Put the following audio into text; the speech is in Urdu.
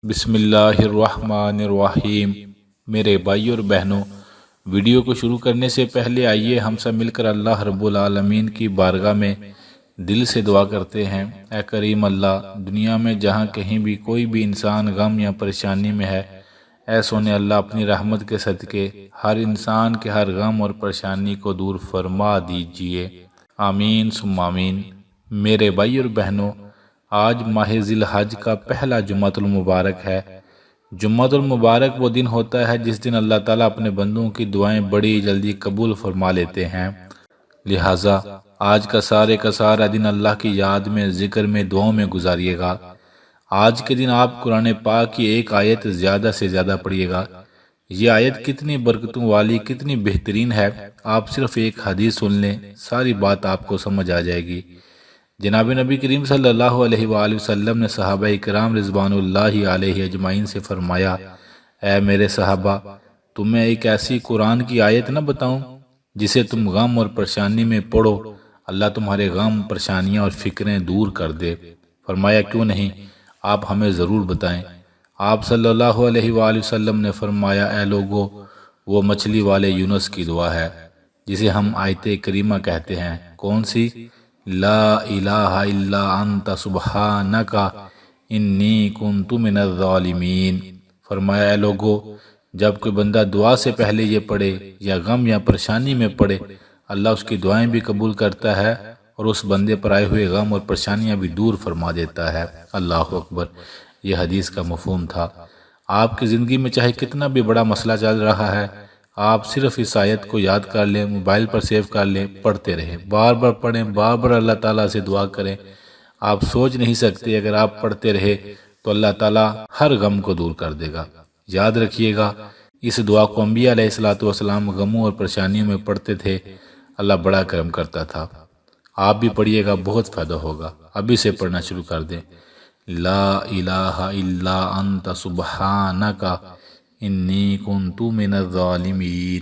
بسم اللہ الرحمن الرحیم۔ میرے بھائی اور بہنوں، ویڈیو کو شروع کرنے سے پہلے آئیے ہم سب مل کر اللہ رب العالمین کی بارگاہ میں دل سے دعا کرتے ہیں۔ اے کریم اللہ، دنیا میں جہاں کہیں بھی کوئی بھی انسان غم یا پریشانی میں ہے، اے سونے اللہ، اپنی رحمت کے صدقے ہر انسان کے ہر غم اور پریشانی کو دور فرما دیجئے، آمین ثم آمین۔ میرے بھائی اور بہنوں، آج ماہ ذی الحج کا پہلا جمعۃ المبارک ہے۔ جمعۃ المبارک وہ دن ہوتا ہے جس دن اللہ تعالیٰ اپنے بندوں کی دعائیں بڑی جلدی قبول فرما لیتے ہیں، لہٰذا آج کا سارا دن اللہ کی یاد میں، ذکر میں، دعاؤں میں گزاریے گا۔ آج کے دن آپ قرآن پاک کی ایک آیت زیادہ سے زیادہ پڑھیے گا۔ یہ آیت کتنی برکتوں والی، کتنی بہترین ہے، آپ صرف ایک حدیث سن لیں، ساری بات آپ کو سمجھ آ جائے گی۔ جناب نبی کریم صلی اللہ علیہ وآلہ وسلم نے صحابہ کرام رضوان اللہ علیہ اجمعین سے فرمایا، اے میرے صحابہ، تمہیں ایک ایسی قرآن کی آیت نہ بتاؤں جسے تم غم اور پریشانی میں پڑھو، اللہ تمہارے غم، پریشانیاں اور فکریں دور کر دے۔ فرمایا کیوں نہیں، آپ ہمیں ضرور بتائیں۔ آپ صلی اللہ علیہ وآلہ وسلم نے فرمایا، اے لوگو، وہ مچھلی والے یونس کی دعا ہے جسے ہم آیت کریمہ کہتے ہیں۔ کون سی؟ لا الہ الا انت سبحانک انی کنت من الظالمین۔ فرمایا، اے لوگو، جب کوئی بندہ دعا سے پہلے یہ پڑھے یا غم یا پریشانی میں پڑھے، اللہ اس کی دعائیں بھی قبول کرتا ہے اور اس بندے پر آئے ہوئے غم اور پریشانیاں بھی دور فرما دیتا ہے۔ اللہ اکبر۔ یہ حدیث کا مفہوم تھا۔ آپ کی زندگی میں چاہے کتنا بھی بڑا مسئلہ چل رہا ہے، آپ صرف اس آیت کو یاد کر لیں، موبائل پر سیو کر لیں، پڑھتے رہیں، بار بار پڑھیں، بار بار اللہ تعالیٰ سے دعا کریں۔ آپ سوچ نہیں سکتے، اگر آپ پڑھتے رہے تو اللہ تعالیٰ ہر غم کو دور کر دے گا۔ یاد رکھیے گا، اس دعا کو انبیاء علیہ السلام غموں اور پریشانیوں میں پڑھتے تھے، اللہ بڑا کرم کرتا تھا۔ آپ بھی پڑھیے گا، بہت فائدہ ہوگا۔ ابھی سے پڑھنا شروع کر دیں۔ لا الہ الا انت سبحانک انی کنت من الظالمین۔